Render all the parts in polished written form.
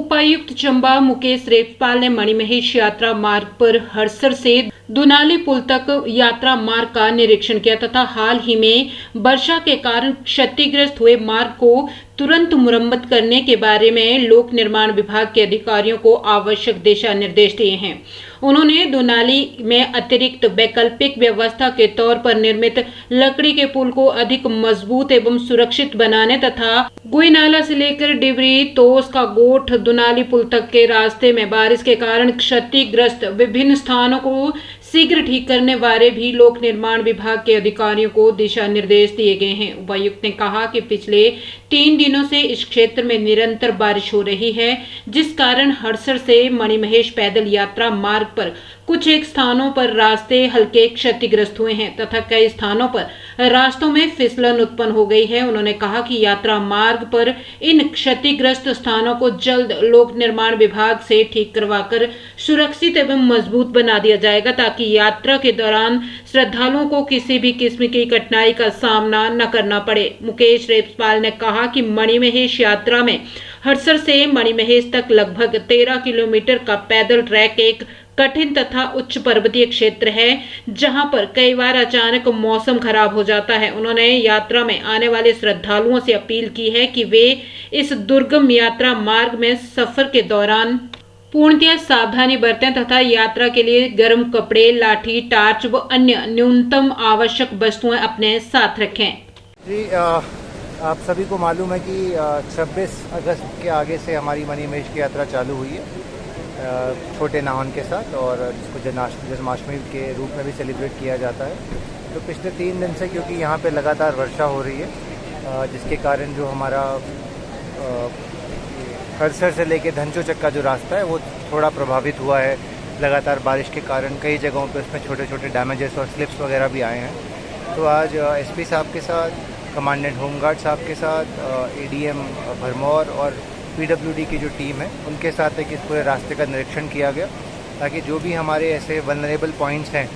उपायुक्त चंबा मुकेश रेखपाल ने मणिमहेश यात्रा मार्ग पर हड़सर से दुनाली पुल तक यात्रा मार्ग का निरीक्षण किया तथा हाल ही में वर्षा के कारण क्षतिग्रस्त हुए मार्ग को तुरंत मुरम्मत करने के बारे में लोक निर्माण विभाग के अधिकारियों को आवश्यक दिशा निर्देश दिए हैं। उन्होंने दुनाली में अतिरिक्त वैकल्पिक व्यवस्था के तौर पर निर्मित लकड़ी के पुल को अधिक मजबूत एवं सुरक्षित बनाने तथा गुईनाला से लेकर डिबरी तोस का गोठ दुनाली पुल तक के रास्ते में बारिश के कारण क्षतिग्रस्त विभिन्न स्थानों को शीघ्र ठीक करने बारे भी लोक निर्माण विभाग के अधिकारियों को दिशा निर्देश दिए गए हैं। उपायुक्त ने कहा कि पिछले 3 दिनों से इस क्षेत्र में निरंतर बारिश हो रही है, जिस कारण हड़सर से मणिमहेश पैदल यात्रा मार्ग पर कुछ एक स्थानों पर रास्ते हल्के क्षतिग्रस्त हुए हैं तथा कई स्थानों पर रास्तों में फिसलन उत्पन्न हो गई है। उन्होंने कहा कि यात्रा मार्ग पर इन क्षतिग्रस्त स्थानों को जल्द लोक निर्माण विभाग से ठीक करवाकर सुरक्षित एवं मजबूत बना दिया जाएगा ताकि यात्रा के दौरान श्रद्धालुओं को किसी भी किस्म की कठिनाई का सामना न करना पड़े। मुकेश रेखपाल ने कहा कि मणिमहेश यात्रा में हड़सर से मणिमहेश तक लगभग 13 किलोमीटर का पैदल ट्रैक एक कठिन तथा उच्च पर्वतीय क्षेत्र है, जहां पर कई बार अचानक मौसम खराब हो जाता है। उन्होंने यात्रा में आने वाले श्रद्धालुओं से अपील की है कि वे इस दुर्गम यात्रा मार्ग में सफर के दौरान पूर्णतः सावधानी बरतें तथा यात्रा के लिए गर्म कपड़े, लाठी, टार्च व अन्य न्यूनतम आवश्यक वस्तुएं अपने साथ रखें। जी आप सभी को मालूम है कि 26 अगस्त के आगे से हमारी मणिमहेश की यात्रा चालू हुई है छोटे नाहन के साथ, और जिसको जन्माष्टमी के रूप में भी सेलिब्रेट किया जाता है। तो पिछले 3 दिन से क्योंकि यहाँ पे लगातार वर्षा हो रही है, जिसके कारण जो हमारा हड़सर से लेके धनचोचक का जो रास्ता है वो थोड़ा प्रभावित हुआ है। लगातार बारिश के कारण कई जगहों पे उसमें छोटे छोटे डैमेजेस और स्लिप्स वगैरह भी आए हैं। तो आज एसपी साहब के साथ, कमांडेंट होमगार्ड साहब के साथ, एडीएम भरमौर और पीडब्ल्यूडी की जो टीम है उनके साथ एक इस पूरे रास्ते का निरीक्षण किया गया, ताकि जो भी हमारे ऐसे वल्नरेबल पॉइंट्स हैं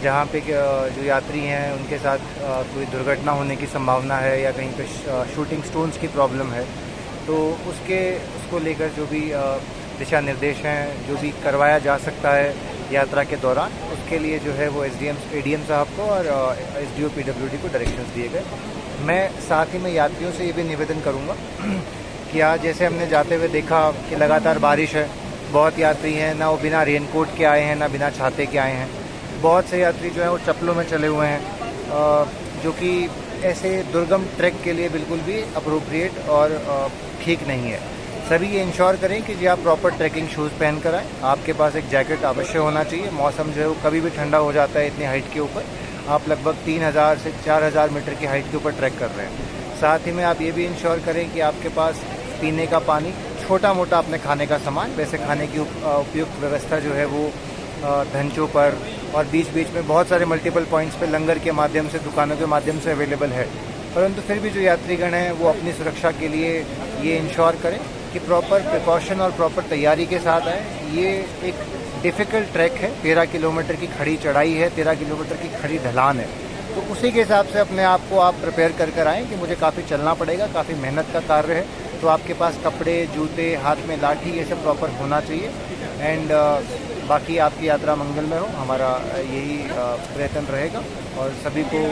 जहाँ पे जो यात्री हैं उनके साथ कोई दुर्घटना होने की संभावना है या कहीं पे शूटिंग स्टोन्स की प्रॉब्लम है, तो उसको लेकर जो भी दिशा निर्देश हैं, जो भी करवाया जा सकता है यात्रा के दौरान, उसके लिए जो है वो एडीएम साहब को और एसडीओ पीडब्ल्यूडी को डायरेक्शंस दिए गए। मैं साथ ही में यात्रियों से ये भी निवेदन करूँगा कि आज जैसे हमने जाते हुए देखा कि लगातार बारिश है, बहुत यात्री हैं ना वो बिना रेनकोट के आए हैं ना बिना छाते के आए हैं। बहुत से यात्री जो हैं वो चप्पलों में चले हुए हैं, जो कि ऐसे दुर्गम ट्रैक के लिए बिल्कुल भी अप्रोप्रिएट और ठीक नहीं है। सभी ये इंश्योर करें कि जी आप प्रॉपर ट्रैकिंग शूज़ पहन कर आएँ। आपके पास एक जैकेट अवश्य होना चाहिए। मौसम जो है वो कभी भी ठंडा हो जाता है इतनी हाइट के ऊपर। आप लगभग 3000 से 4000 मीटर की हाइट के ऊपर ट्रैक कर रहे हैं। साथ ही में आप ये भी इंश्योर करें कि आपके पास पीने का पानी, छोटा मोटा अपने खाने का सामान, वैसे खाने की उपयुक्त व्यवस्था जो है वो धंचों पर और बीच बीच में बहुत सारे मल्टीपल पॉइंट्स पे लंगर के माध्यम से, दुकानों के माध्यम से अवेलेबल है। परंतु फिर भी जो यात्रीगण हैं वो अपनी सुरक्षा के लिए ये इंश्योर करें कि प्रॉपर प्रिकॉशन और प्रॉपर तैयारी के साथ आए। ये एक डिफ़िकल्ट ट्रैक है, 13 किलोमीटर की खड़ी चढ़ाई है, 13 किलोमीटर की खड़ी ढलान है, तो उसी के हिसाब से अपने आप को आप प्रिपेयर कर आएँ कि मुझे काफ़ी चलना पड़ेगा, काफ़ी मेहनत का कार्य है। तो आपके पास कपड़े, जूते, हाथ में लाठी, ये सब प्रॉपर होना चाहिए। एंड बाकी आपकी यात्रा मंगलमय हो, हमारा यही प्रयत्न रहेगा और सभी को